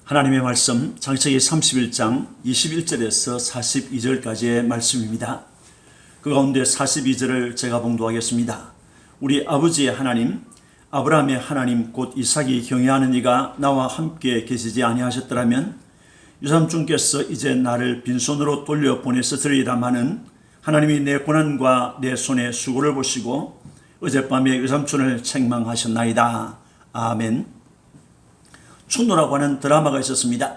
하나님의 말씀 창세기 31장 21절에서 42절까지의 말씀입니다. 그 가운데 42절을 제가 봉독하겠습니다. 우리 아버지의 하나님, 아브라함의 하나님 곧 이삭이 경외하는 이가 나와 함께 계시지 아니하셨더라면 유삼촌께서 이제 나를 빈손으로 돌려보냈으리라마는 하나님이 내 고난과 내 손의 수고를 보시고 어젯밤에 유삼촌을 책망하셨나이다. 아멘. 춘노라고 하는 드라마가 있었습니다.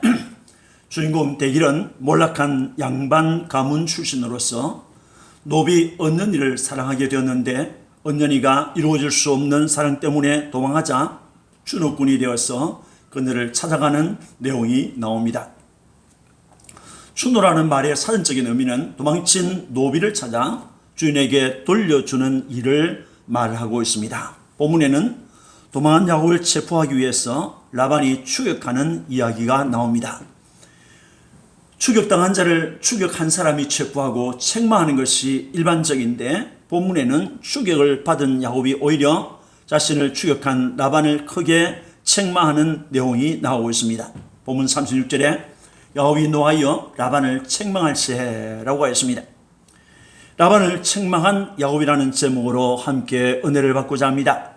주인공 대길은 몰락한 양반 가문 출신으로서 노비 언년이를 사랑하게 되었는데 언년이가 이루어질 수 없는 사랑 때문에 도망하자 준우꾼이 되어서 그녀를 찾아가는 내용이 나옵니다. 춘노라는 말의 사전적인 의미는 도망친 노비를 찾아 주인에게 돌려주는 일을 말하고 있습니다. 본문에는 도망한 야곱을 체포하기 위해서 라반이 추격하는 이야기가 나옵니다. 추격당한 자를 추격한 사람이 체포하고 책망하는 것이 일반적인데 본문에는 추격을 받은 야곱이 오히려 자신을 추격한 라반을 크게 책망하는 내용이 나오고 있습니다. 본문 36절에 야곱이 노하여 라반을 책망할세라고 하였습니다. 라반을 책망한 야곱이라는 제목으로 함께 은혜를 받고자 합니다.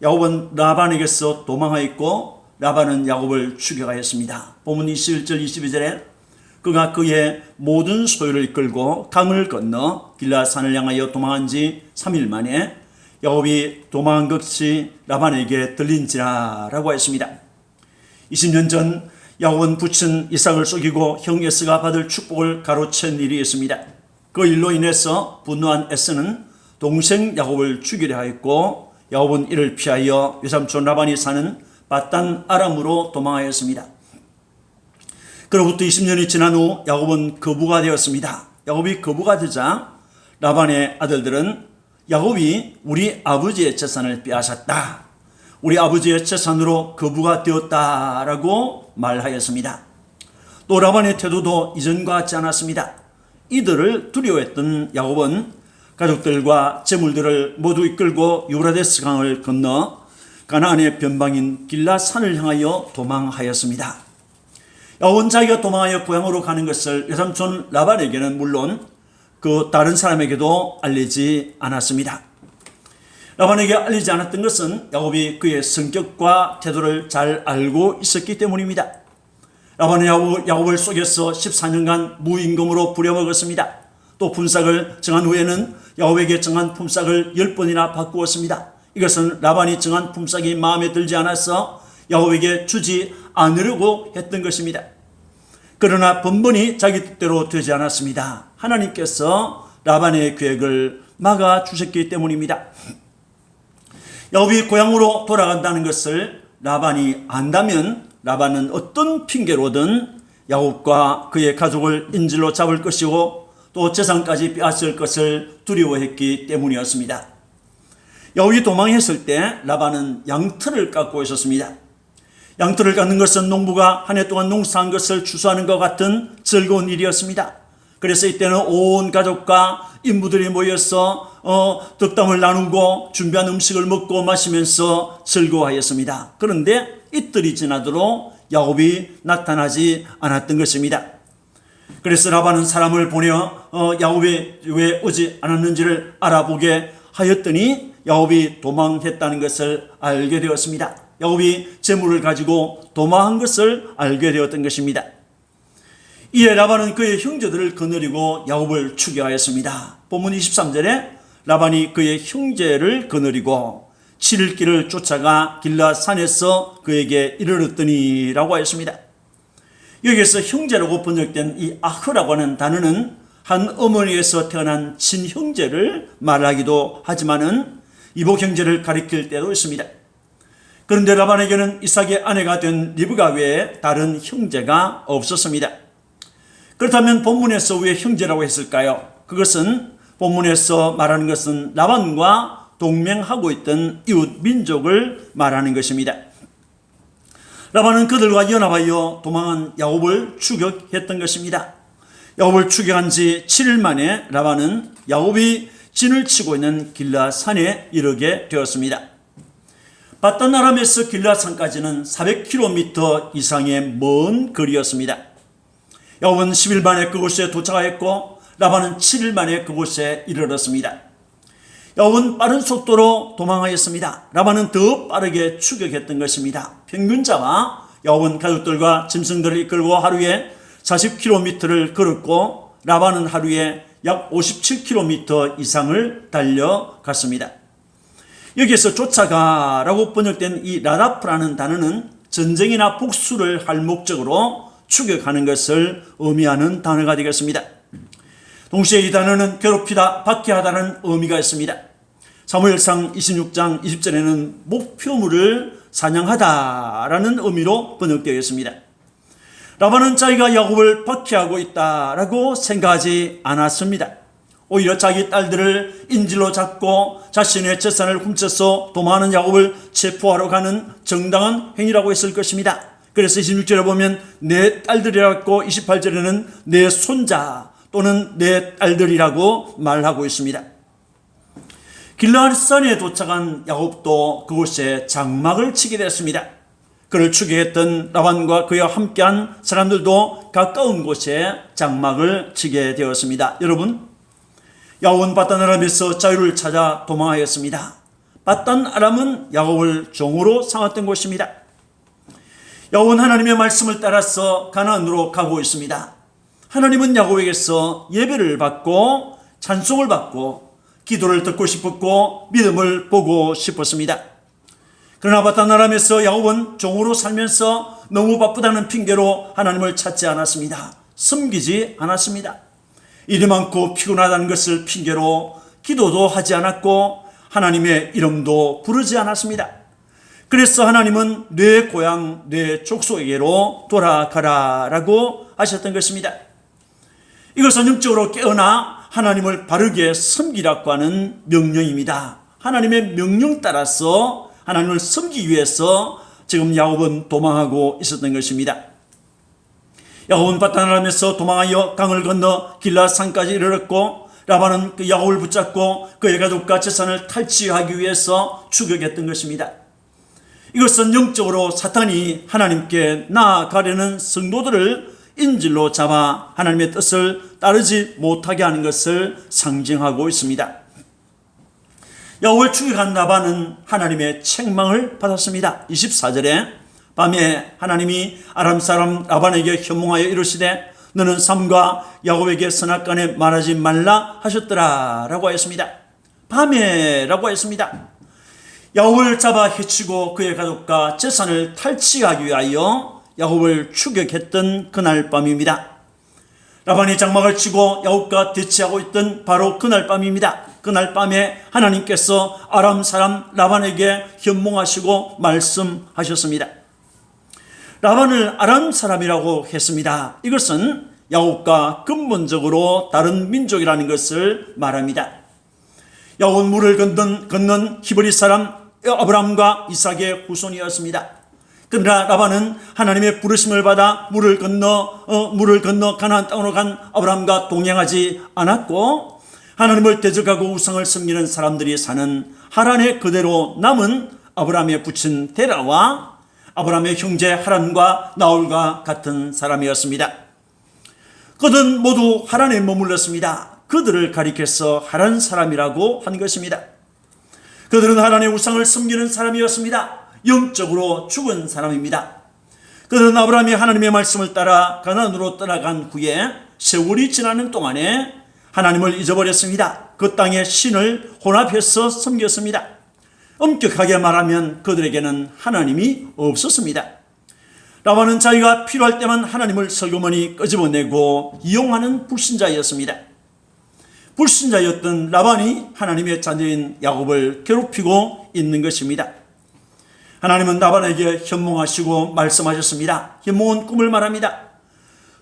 야곱은 라반에게서 도망하였고 라반은 야곱을 추격하였습니다. 본문 21절 22절에 그가 그의 모든 소유를 이끌고 강을 건너 길라산을 향하여 도망한 지 3일 만에 야곱이 도망한 것이 라반에게 들린지라 라고 했습니다. 20년 전 야곱은 부친 이삭을 속이고 형 에서가 받을 축복을 가로챈 일이 있습니다. 그 일로 인해서 분노한 에서는 동생 야곱을 죽이려 하였고 야곱은 이를 피하여 외삼촌 라반이 사는 바단 아람으로 도망하였습니다. 그로부터 20년이 지난 후 야곱은 거부가 되었습니다. 야곱이 거부가 되자 라반의 아들들은 야곱이 우리 아버지의 재산을 빼앗았다, 우리 아버지의 재산으로 거부가 되었다라고 말하였습니다. 또 라반의 태도도 이전과 같지 않았습니다. 이들을 두려워했던 야곱은 가족들과 재물들을 모두 이끌고 유브라데스 강을 건너 가나안의 변방인 길라산을 향하여 도망하였습니다. 야곱은 자기가 도망하여 고향으로 가는 것을 외삼촌 라반에게는 물론 그 다른 사람에게도 알리지 않았습니다. 라반에게 알리지 않았던 것은 야곱이 그의 성격과 태도를 잘 알고 있었기 때문입니다. 라반은 야곱을 속여서 14년간 무임금으로 부려먹었습니다. 또 품삯을 정한 후에는 야곱에게 정한 품삯을 10번이나 바꾸었습니다. 이것은 라반이 정한 품삯이 마음에 들지 않아서 야곱에게 주지 않으려고 했던 것입니다. 그러나 번번이 자기 뜻대로 되지 않았습니다. 하나님께서 라반의 계획을 막아주셨기 때문입니다. 야곱이 고향으로 돌아간다는 것을 라반이 안다면 라반은 어떤 핑계로든 야곱과 그의 가족을 인질로 잡을 것이고 또 재산까지 빼앗을 것을 두려워했기 때문이었습니다. 야곱이 도망했을 때 라반은 양털을 깎고 있었습니다. 양털을 깎는 것은 농부가 한 해 동안 농사한 것을 추수하는 것 같은 즐거운 일이었습니다. 그래서 이때는 온 가족과 인부들이 모여서 덕담을 나누고 준비한 음식을 먹고 마시면서 즐거워하였습니다. 그런데 이틀이 지나도록 야곱이 나타나지 않았던 것입니다. 그래서 라반은 사람을 보내어 야곱이 왜 오지 않았는지를 알아보게 하였더니 야곱이 도망했다는 것을 알게 되었습니다. 야곱이 재물을 가지고 도망한 것을 알게 되었던 것입니다. 이에 라반은 그의 형제들을 거느리고 야곱을 추격하였습니다. 본문 23절에 라반이 그의 형제를 거느리고 7일 길을 쫓아가 길라산에서 그에게 이르렀더니 라고 하였습니다. 여기에서 형제라고 번역된 이 아흐라고 하는 단어는 한 어머니에서 태어난 친형제를 말하기도 하지만은 이복 형제를 가리킬 때도 있습니다. 그런데 라반에게는 이삭의 아내가 된 리브가 외에 다른 형제가 없었습니다. 그렇다면 본문에서 왜 형제라고 했을까요? 그것은 본문에서 말하는 것은 라반과 동맹하고 있던 이웃 민족을 말하는 것입니다. 라반은 그들과 연합하여 도망한 야곱을 추격했던 것입니다. 야곱을 추격한 지 7일 만에 라반은 야곱이 진을 치고 있는 길라산에 이르게 되었습니다. 바단 아람에서 길라산까지는 400km 이상의 먼 거리였습니다. 야곱은 10일 만에 그곳에 도착하였고 라반은 7일 만에 그곳에 이르렀습니다. 야곱은 빠른 속도로 도망하였습니다. 라반은 더 빠르게 추격했던 것입니다. 평균자와 야곱은 가족들과 짐승들을 이끌고 하루에 40km를 걸었고 라반은 하루에 약 57km 이상을 달려갔습니다. 여기에서 쫓아가라고 번역된 이 라다프라는 단어는 전쟁이나 복수를 할 목적으로 추격하는 것을 의미하는 단어가 되겠습니다. 동시에 이 단어는 괴롭히다, 박해하다는 의미가 있습니다. 사무엘상 26장 20절에는 목표물을 사냥하다라는 의미로 번역되어 있습니다. 라반은 자기가 야곱을 박해하고 있다라고 생각하지 않았습니다. 오히려 자기 딸들을 인질로 잡고 자신의 재산을 훔쳐서 도망하는 야곱을 체포하러 가는 정당한 행위라고 했을 것입니다. 그래서 26절에 보면 내 딸들이라고 28절에는 내 손자 또는 내 딸들이라고 말하고 있습니다. 길라산에 도착한 야곱도 그곳에 장막을 치게 됐습니다. 그를 추격했던 라반과 그와 함께한 사람들도 가까운 곳에 장막을 치게 되었습니다. 여러분, 야곱은 바단 아람에서 자유를 찾아 도망하였습니다. 바단 아람은 야곱을 종으로 삼았던 곳입니다. 야곱은 하나님의 말씀을 따라서 가나안으로 가고 있습니다. 하나님은 야곱에게서 예배를 받고 찬송을 받고 기도를 듣고 싶었고 믿음을 보고 싶었습니다. 그러나 바단 아람에서 야곱은 종으로 살면서 너무 바쁘다는 핑계로 하나님을 찾지 않았습니다. 섬기지 않았습니다. 일이 많고 피곤하다는 것을 핑계로 기도도 하지 않았고 하나님의 이름도 부르지 않았습니다. 그래서 하나님은 내 고향, 내 족속에게로 돌아가라라고 하셨던 것입니다. 이것은 영적으로 깨어나 하나님을 바르게 섬기라고 하는 명령입니다. 하나님의 명령 따라서 하나님을 섬기기 위해서 지금 야곱은 도망하고 있었던 것입니다. 야곱은 바단 아람에서 도망하여 강을 건너 길라산까지 이르렀고 라반은 그 야곱을 붙잡고 그의 가족과 재산을 탈취하기 위해서 추격했던 것입니다. 이것은 영적으로 사탄이 하나님께 나아가려는 성도들을 인질로 잡아 하나님의 뜻을 따르지 못하게 하는 것을 상징하고 있습니다. 야곱을 추격한 라반은 하나님의 책망을 받았습니다. 24절에 밤에 하나님이 아람 사람 라반에게 현몽하여 이르시되 너는 삼가 야곱에게 선악간에 말하지 말라 하셨더라 라고 하였습니다. 밤에 라고 하였습니다. 야곱을 잡아 해치고 그의 가족과 재산을 탈취하기 위하여 야곱을 추격했던 그날 밤입니다. 라반이 장막을 치고 야곱과 대치하고 있던 바로 그날 밤입니다. 그날 밤에 하나님께서 아람 사람 라반에게 현몽하시고 말씀하셨습니다. 라반을 아람 사람이라고 했습니다. 이것은 야곱과 근본적으로 다른 민족이라는 것을 말합니다. 야곱은 물을 건넌 히브리 사람 아브라함과 이삭의 후손이었습니다. 그러나 라반은 하나님의 부르심을 받아 물을 건너 가나안 땅으로 간 아브라함과 동행하지 않았고 하나님을 대적하고 우상을 섬기는 사람들이 사는 하란에 그대로 남은 아브라함의 부친 데라와 아브라함의 형제 하란과 나홀과 같은 사람이었습니다. 그들은 모두 하란에 머물렀습니다. 그들을 가리켜서 하란 사람이라고 한 것입니다. 그들은 하란의 우상을 섬기는 사람이었습니다. 영적으로 죽은 사람입니다. 그들은 아브라함이 하나님의 말씀을 따라 가나안으로 떠나간 후에 세월이 지나는 동안에 하나님을 잊어버렸습니다. 그 땅의 신을 혼합해서 섬겼습니다. 엄격하게 말하면 그들에게는 하나님이 없었습니다. 라반은 자기가 필요할 때만 하나님을 슬그머니 끄집어내고 이용하는 불신자였습니다. 불신자였던 라반이 하나님의 자녀인 야곱을 괴롭히고 있는 것입니다. 하나님은 라반에게 현몽하시고 말씀하셨습니다. 현몽은 꿈을 말합니다.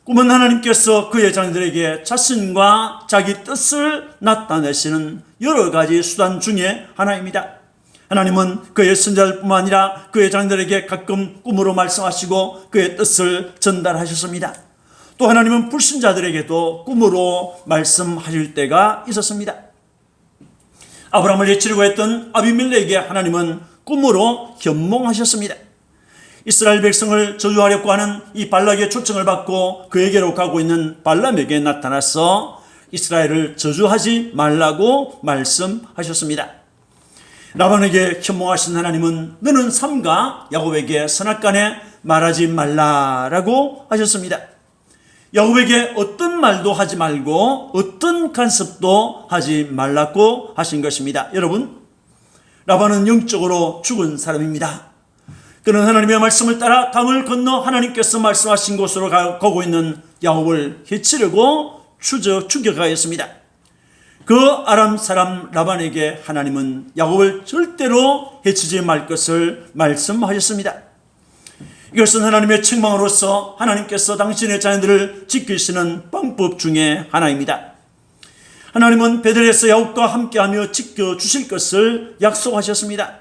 꿈은 하나님께서 그의 자녀들에게 자신과 자기 뜻을 나타내시는 여러 가지 수단 중에 하나입니다. 하나님은 그의 선자들뿐만 아니라 그의 자녀들에게 가끔 꿈으로 말씀하시고 그의 뜻을 전달하셨습니다. 또 하나님은 불신자들에게도 꿈으로 말씀하실 때가 있었습니다. 아브라함을 해치려고 했던 아비멜렉에게 하나님은 꿈으로 현몽하셨습니다. 이스라엘 백성을 저주하려고 하는 이 발락의 초청을 받고 그에게로 가고 있는 발람에게 나타나서 이스라엘을 저주하지 말라고 말씀하셨습니다. 라반에게 현몽하신 하나님은 너는 삼가 야곱에게 선악간에 말하지 말라라고 하셨습니다. 야곱에게 어떤 말도 하지 말고 어떤 간섭도 하지 말라고 하신 것입니다. 여러분, 라반은 영적으로 죽은 사람입니다. 그는 하나님의 말씀을 따라 강을 건너 하나님께서 말씀하신 곳으로 가고 있는 야곱을 해치려고 죽여가였습니다. 그 아람 사람 라반에게 하나님은 야곱을 절대로 해치지 말 것을 말씀하셨습니다. 이것은 하나님의 책망으로서 하나님께서 당신의 자녀들을 지키시는 방법 중에 하나입니다. 하나님은 베델에서 야곱과 함께하며 지켜주실 것을 약속하셨습니다.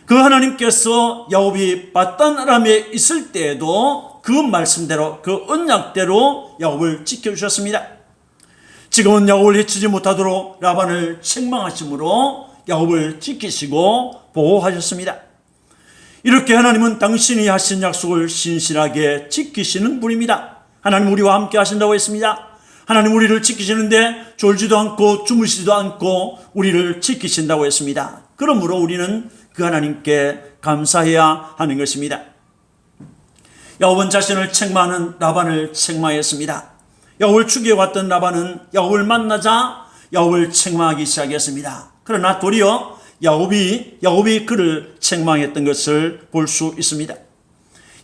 그 하나님께서 야곱이 밧단 아람에 있을 때에도 그 말씀대로 그 언약대로 야곱을 지켜주셨습니다. 지금은 야곱을 해치지 못하도록 라반을 책망하심으로 야곱을 지키시고 보호하셨습니다. 이렇게 하나님은 당신이 하신 약속을 신실하게 지키시는 분입니다. 하나님 우리와 함께 하신다고 했습니다. 하나님 우리를 지키시는데 졸지도 않고 주무시지도 않고 우리를 지키신다고 했습니다. 그러므로 우리는 그 하나님께 감사해야 하는 것입니다. 야곱은 자신을 책망하는 라반을 책망했습니다. 야곱을 죽여왔던 라반은 야곱을 만나자 야곱을 책망하기 시작했습니다. 그러나 도리어 야곱이 그를 책망했던 것을 볼 수 있습니다.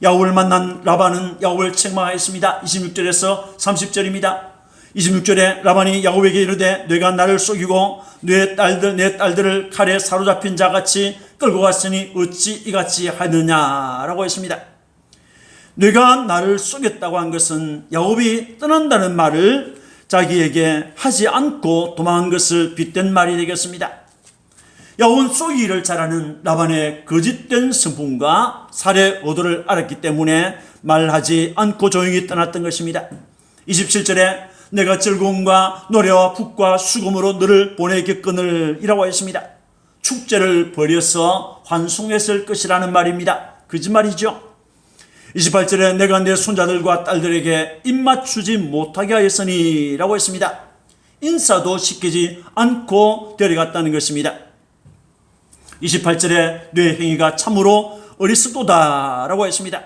야곱을 만난 라반은 야곱을 책망했습니다. 26절에서 30절입니다. 26절에 라반이 야곱에게 이르되 네가 나를 속이고 내 딸들을 칼에 사로잡힌 자같이 끌고 갔으니 어찌 이같이 하느냐라고 했습니다. 네가 나를 속였다고 한 것은 야곱이 떠난다는 말을 자기에게 하지 않고 도망한 것을 빗댄 말이 되겠습니다. 야곱은 속이기를 잘하는 라반의 거짓된 성품과 살해 의도를 알았기 때문에 말하지 않고 조용히 떠났던 것입니다. 27절에 내가 즐거움과 노래와 북과 수금으로 너를 보내겠거늘 이라고 했습니다. 축제를 벌여서 환송했을 것이라는 말입니다. 거짓말이죠. 28절에 내가 내 손자들과 딸들에게 입맞추지 못하게 하였으니 라고 했습니다. 인사도 시키지 않고 데려갔다는 것입니다. 28절에 내 행위가 참으로 어리석도다 라고 했습니다.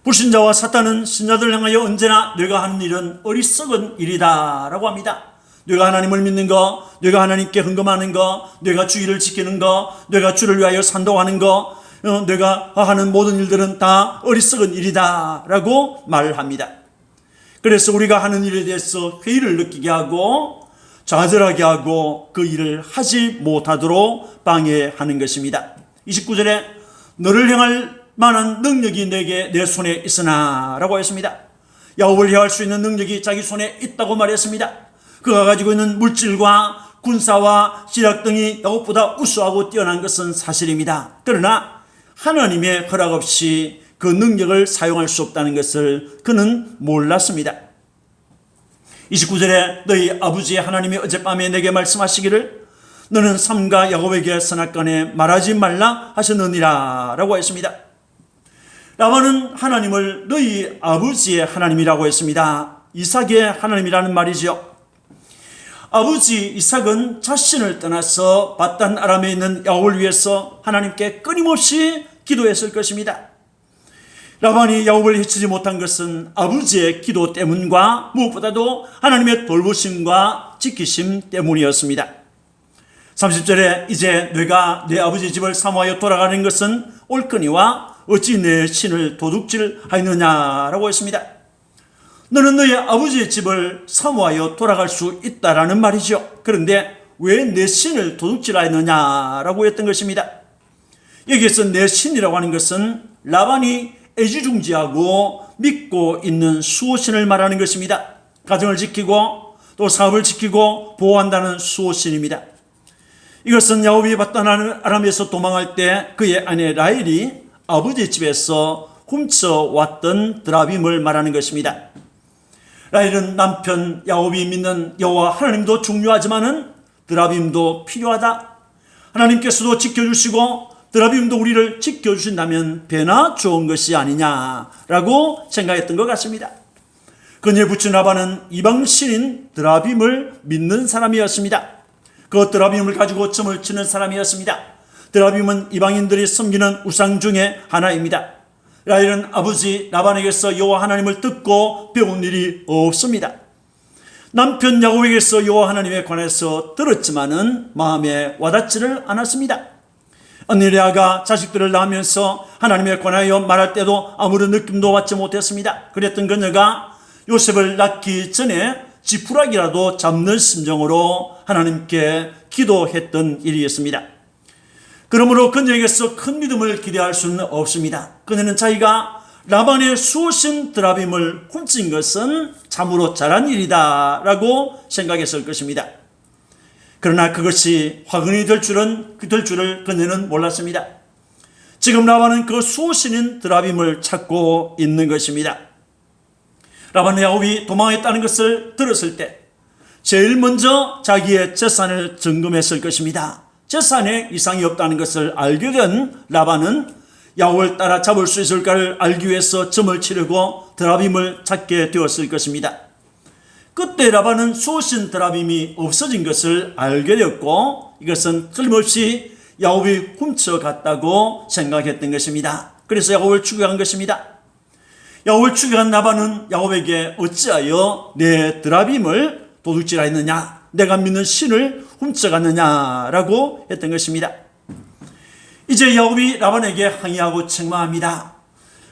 불신자와 사탄은 신자들을 향하여 언제나 네가 하는 일은 어리석은 일이다 라고 합니다. 네가 하나님을 믿는 거, 네가 하나님께 헌금하는 거, 네가 주의를 지키는 거, 네가 주를 위하여 산도하는 거, 네가 하는 모든 일들은 다 어리석은 일이다 라고 말합니다. 그래서 우리가 하는 일에 대해서 회의를 느끼게 하고 좌절하게 하고 그 일을 하지 못하도록 방해하는 것입니다. 29절에 너를 향할 만한 능력이 내 손에 있으나 라고 했습니다. 야곱을 해할 수 있는 능력이 자기 손에 있다고 말했습니다. 그가 가지고 있는 물질과 군사와 지략 등이 야곱보다 우수하고 뛰어난 것은 사실입니다. 그러나 하나님의 허락 없이 그 능력을 사용할 수 없다는 것을 그는 몰랐습니다. 29절에 너희 아버지 하나님이 어젯밤에 내게 말씀하시기를 너는 삼가 야곱에게 선악간에 말하지 말라 하셨느니라 라고 했습니다. 라반은 하나님을 너희 아버지의 하나님이라고 했습니다. 이삭의 하나님이라는 말이죠. 아버지 이삭은 자신을 떠나서 밧단 아람에 있는 야곱을 위해서 하나님께 끊임없이 기도했을 것입니다. 라반이 야곱을 해치지 못한 것은 아버지의 기도 때문과 무엇보다도 하나님의 돌보심과 지키심 때문이었습니다. 30절에 이제 내가 내 아버지 집을 사모하여 돌아가는 것은 옳거니와 어찌 내 신을 도둑질하였느냐라고 했습니다. 너는 너의 아버지의 집을 사모하여 돌아갈 수 있다라는 말이죠. 그런데 왜 내 신을 도둑질하였느냐라고 했던 것입니다. 여기에서 내 신이라고 하는 것은 라반이 애지중지하고 믿고 있는 수호신을 말하는 것입니다. 가정을 지키고 또 사업을 지키고 보호한다는 수호신입니다. 이것은 야곱이 밧단 아람에서 도망할 때 그의 아내 라헬이 아버지 집에서 훔쳐왔던 드라빔을 말하는 것입니다. 라헬은 남편 야곱이 믿는 여호와 하나님도 중요하지만은 드라빔도 필요하다. 하나님께서도 지켜주시고 드라빔도 우리를 지켜주신다면 배나 좋은 것이 아니냐라고 생각했던 것 같습니다. 그녀의 부친 라반은 이방신인 드라빔을 믿는 사람이었습니다. 그 드라빔을 가지고 점을 치는 사람이었습니다. 드라빔은 이방인들이 섬기는 우상 중에 하나입니다. 라헬은 아버지 라반에게서 여호와 하나님을 듣고 배운 일이 없습니다. 남편 야곱에게서 여호와 하나님에 관해서 들었지만은 마음에 와닿지를 않았습니다. 언니 레아가 자식들을 낳으면서 하나님에 관하여 말할 때도 아무런 느낌도 받지 못했습니다. 그랬던 그녀가 요셉을 낳기 전에 지푸라기라도 잡는 심정으로 하나님께 기도했던 일이었습니다. 그러므로 그녀에게서 큰 믿음을 기대할 수는 없습니다. 그녀는 자기가 라반의 수호신 드라빔을 훔친 것은 참으로 잘한 일이다 라고 생각했을 것입니다. 그러나 그것이 화근이 될 줄을 그녀는 몰랐습니다. 지금 라반은 그 수호신인 드라빔을 찾고 있는 것입니다. 라반의 야곱이 도망했다는 것을 들었을 때 제일 먼저 자기의 재산을 점검했을 것입니다. 재산에 이상이 없다는 것을 알게 된 라반은 야곱을 따라 잡을 수 있을까를 알기 위해서 점을 치려고 드라빔을 찾게 되었을 것입니다. 그때 라반은 수호신 드라빔이 없어진 것을 알게 되었고 이것은 틀림없이 야곱이 훔쳐갔다고 생각했던 것입니다. 그래서 야곱을 추격한 것입니다. 야곱을 추격한 라반은 야곱에게 어찌하여 내 드라빔을 도둑질하였느냐, 내가 믿는 신을 훔쳐갔느냐라고 했던 것입니다. 이제 야곱이 라반에게 항의하고 책망합니다.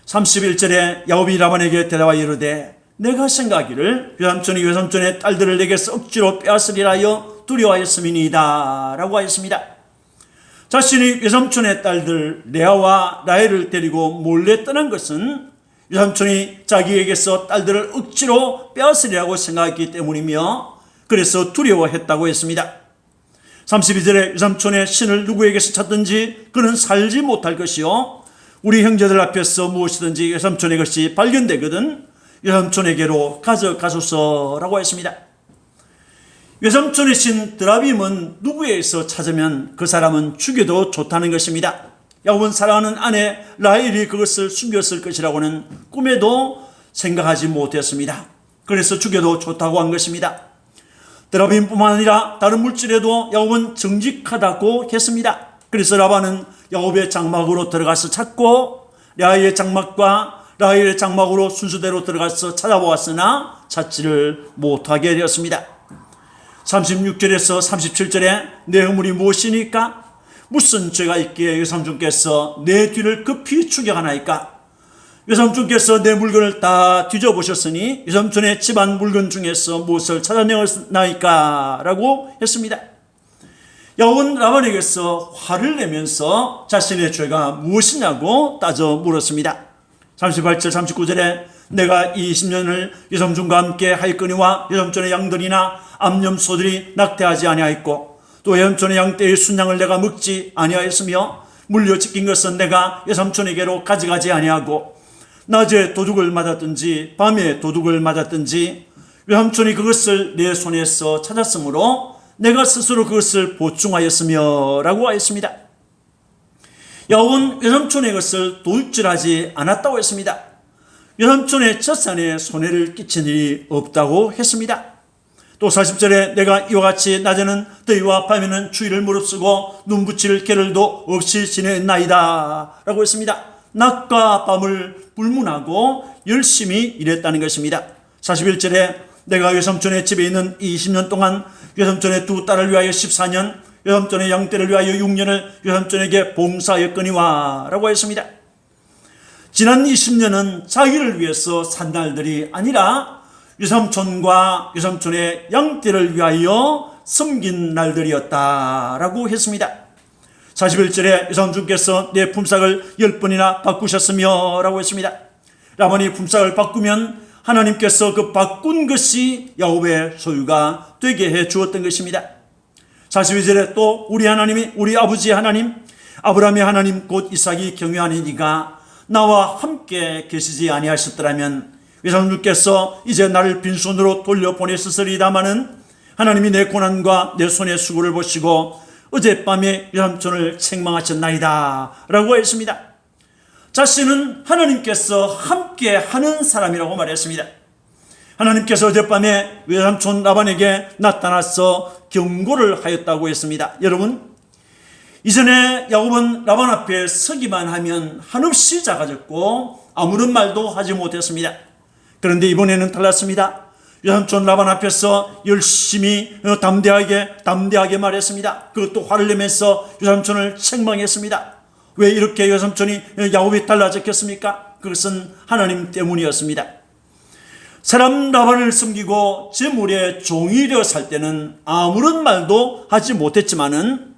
31절에 야곱이 라반에게 대답하여 이르되 내가 생각하기를 외삼촌이 외삼촌의 딸들을 내게서 억지로 빼앗으리라 하여 두려워하였음이니이다 라고 하였습니다. 자신이 외삼촌의 딸들 레아와 라헬을 데리고 몰래 떠난 것은 외삼촌이 자기에게서 딸들을 억지로 빼앗으리라고 생각했기 때문이며 그래서 두려워했다고 했습니다. 32절에 외삼촌의 신을 누구에게서 찾든지 그는 살지 못할 것이요 우리 형제들 앞에서 무엇이든지 외삼촌의 것이 발견되거든 외삼촌에게로 가져가소서라고 했습니다. 외삼촌의 신 드라빔은 누구에게서 찾으면 그 사람은 죽여도 좋다는 것입니다. 야곱은 사랑하는 아내 라헬이 그것을 숨겼을 것이라고는 꿈에도 생각하지 못했습니다. 그래서 죽여도 좋다고 한 것입니다. 드라빔뿐만 아니라 다른 물질에도 야곱은 정직하다고 했습니다. 그래서 라반은 야곱의 장막으로 들어가서 찾고 레아의 장막과 라헬의 장막으로 순서대로 들어가서 찾아보았으나 찾지를 못하게 되었습니다. 36절에서 37절에 내 허물이 무엇이니까? 무슨 죄가 있기에 외삼촌께서 내 뒤를 급히 추격하나이까? 외삼촌께서 내 물건을 다 뒤져보셨으니 외삼촌의 집안 물건 중에서 무엇을 찾아내었나이까? 라고 했습니다. 야곱은 라반에게서 화를 내면서 자신의 죄가 무엇이냐고 따져 물었습니다. 38절 39절에 내가 20년을 외삼촌과 함께 하였거니와 외삼촌의 양들이나 암염소들이 낙태하지 아니하였고 또 외삼촌의 양떼의 순양을 내가 먹지 아니하였으며 물려짓긴 것은 내가 외삼촌에게로 가져가지 아니하고 낮에 도둑을 맞았든지 밤에 도둑을 맞았든지 외삼촌이 그것을 내 손에서 찾았으므로 내가 스스로 그것을 보충하였으며 라고 하였습니다. 야곱은 외삼촌의 것을 도둑질하지 않았다고 했습니다. 외삼촌의 재산에 손해를 끼친 일이 없다고 했습니다. 또 40절에 내가 이와 같이 낮에는 더위와 밤에는 추위를 무릅쓰고 눈 붙일 겨를도 없이 지냈나이다 라고 했습니다. 낮과 밤을 불문하고 열심히 일했다는 것입니다. 41절에 내가 외삼촌의 집에 있는 20년 동안 외삼촌의 두 딸을 위하여 14년 외삼촌의 양떼를 위하여 6년을 외삼촌에게 봉사하였거니와 라고 했습니다. 지난 20년은 자기를 위해서 산 날들이 아니라 외삼촌과 외삼촌의 양떼를 위하여 섬긴 날들이었다라고 했습니다. 41절에 외삼촌께서 내 품삯을 10번이나 바꾸셨으며 라고 했습니다. 라반이 품삯을 바꾸면 하나님께서 그 바꾼 것이 야곱의 소유가 되게 해 주었던 것입니다. 42절에 또 우리 하나님이 우리 아버지 하나님 아브라함의 하나님 곧 이삭이 경외하니가 나와 함께 계시지 아니하셨더라면 외삼촌께서 이제 나를 빈손으로 돌려보냈으리다마는 하나님이 내 고난과 내 손의 수고를 보시고 어젯밤에 외삼촌을 책망하셨나이다 라고 했습니다. 자신은 하나님께서 함께 하는 사람이라고 말했습니다. 하나님께서 어젯밤에 외삼촌 라반에게 나타나서 경고를 하였다고 했습니다. 여러분, 이전에 야곱은 라반 앞에 서기만 하면 한없이 작아졌고 아무런 말도 하지 못했습니다. 그런데 이번에는 달랐습니다. 외삼촌 라반 앞에서 열심히 담대하게 말했습니다. 그것도 화를 내면서 외삼촌을 책망했습니다. 왜 이렇게 외삼촌이 야곱이 달라졌겠습니까? 그것은 하나님 때문이었습니다. 사람 라반을 섬기고 제물의 종이 되어 살 때는 아무런 말도 하지 못했지만은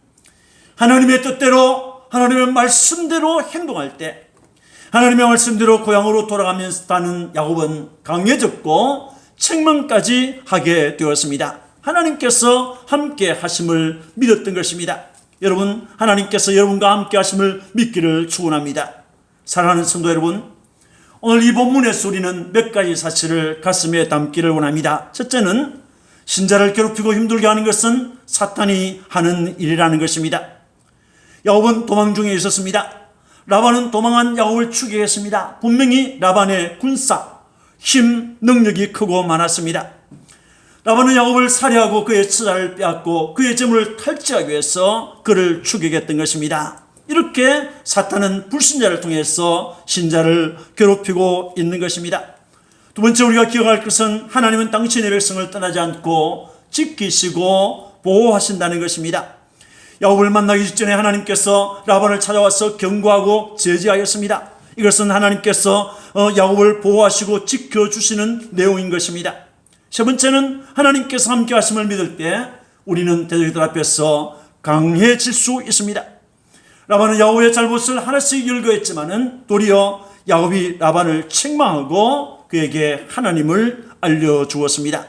하나님의 뜻대로 하나님의 말씀대로 행동할 때 하나님의 말씀대로 고향으로 돌아가면서 사는 야곱은 강해졌고 책망까지 하게 되었습니다. 하나님께서 함께 하심을 믿었던 것입니다. 여러분, 하나님께서 여러분과 함께 하심을 믿기를 축원합니다. 사랑하는 성도 여러분, 오늘 이 본문에서 우리는 몇 가지 사실을 가슴에 담기를 원합니다. 첫째는 신자를 괴롭히고 힘들게 하는 것은 사탄이 하는 일이라는 것입니다. 야곱은 도망 중에 있었습니다. 라반은 도망한 야곱을 추격했습니다. 분명히 라반의 군사, 힘, 능력이 크고 많았습니다. 라반은 야곱을 살해하고 그의 처자를 빼앗고 그의 재물을 탈취하기 위해서 그를 추격했던 것입니다. 이렇게 사탄은 불신자를 통해서 신자를 괴롭히고 있는 것입니다. 두 번째 우리가 기억할 것은 하나님은 당신의 백성을 떠나지 않고 지키시고 보호하신다는 것입니다. 야곱을 만나기 직전에 하나님께서 라반을 찾아와서 경고하고 제지하였습니다. 이것은 하나님께서 야곱을 보호하시고 지켜주시는 내용인 것입니다. 세 번째는 하나님께서 함께 하심을 믿을 때 우리는 대적들 앞에서 강해질 수 있습니다. 라반은 야곱의 잘못을 하나씩 열거했지만은 도리어 야곱이 라반을 책망하고 그에게 하나님을 알려주었습니다.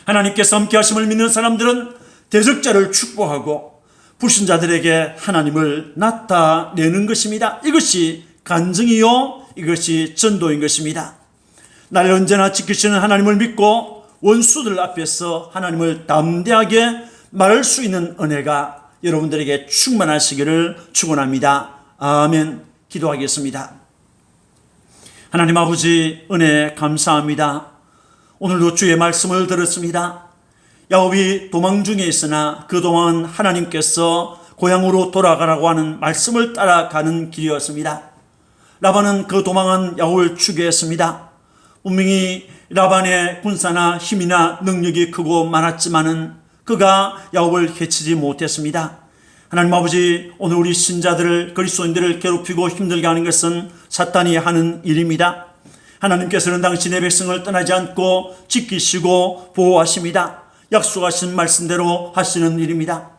하나님께서 함께 하심을 믿는 사람들은 대적자를 축복하고 불신자들에게 하나님을 나타내는 것입니다. 이것이 간증이요, 이것이 전도인 것입니다. 나를 언제나 지키시는 하나님을 믿고 원수들 앞에서 하나님을 담대하게 말할 수 있는 은혜가 여러분들에게 충만하시기를 축원합니다. 아멘. 기도하겠습니다. 하나님 아버지, 은혜 감사합니다. 오늘도 주의 말씀을 들었습니다. 야곱이 도망 중에 있으나 그 동안 하나님께서 고향으로 돌아가라고 하는 말씀을 따라가는 길이었습니다. 라반은 그 도망한 야곱을 추격했습니다. 분명히 라반의 군사나 힘이나 능력이 크고 많았지만은 그가 야곱을 해치지 못했습니다. 하나님 아버지, 오늘 우리 신자들을, 그리스도인들을 괴롭히고 힘들게 하는 것은 사탄이 하는 일입니다. 하나님께서는 당신의 백성을 떠나지 않고 지키시고 보호하십니다. 약속하신 말씀대로 하시는 일입니다.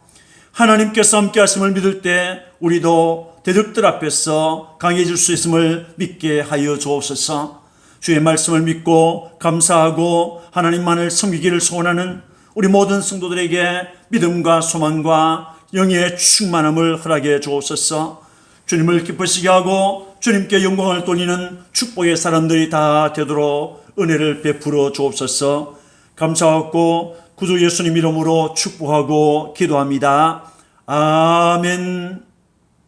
하나님께서 함께 하심을 믿을 때 우리도 대적들 앞에서 강해질 수 있음을 믿게 하여 주옵소서. 주의 말씀을 믿고 감사하고 하나님만을 섬기기를 소원하는 우리 모든 성도들에게 믿음과 소망과 영의 충만함을 허락해 주옵소서. 주님을 기쁘시게 하고 주님께 영광을 돌리는 축복의 사람들이 다 되도록 은혜를 베풀어 주옵소서. 감사하고 구주 예수님 이름으로 축복하고 기도합니다. 아멘.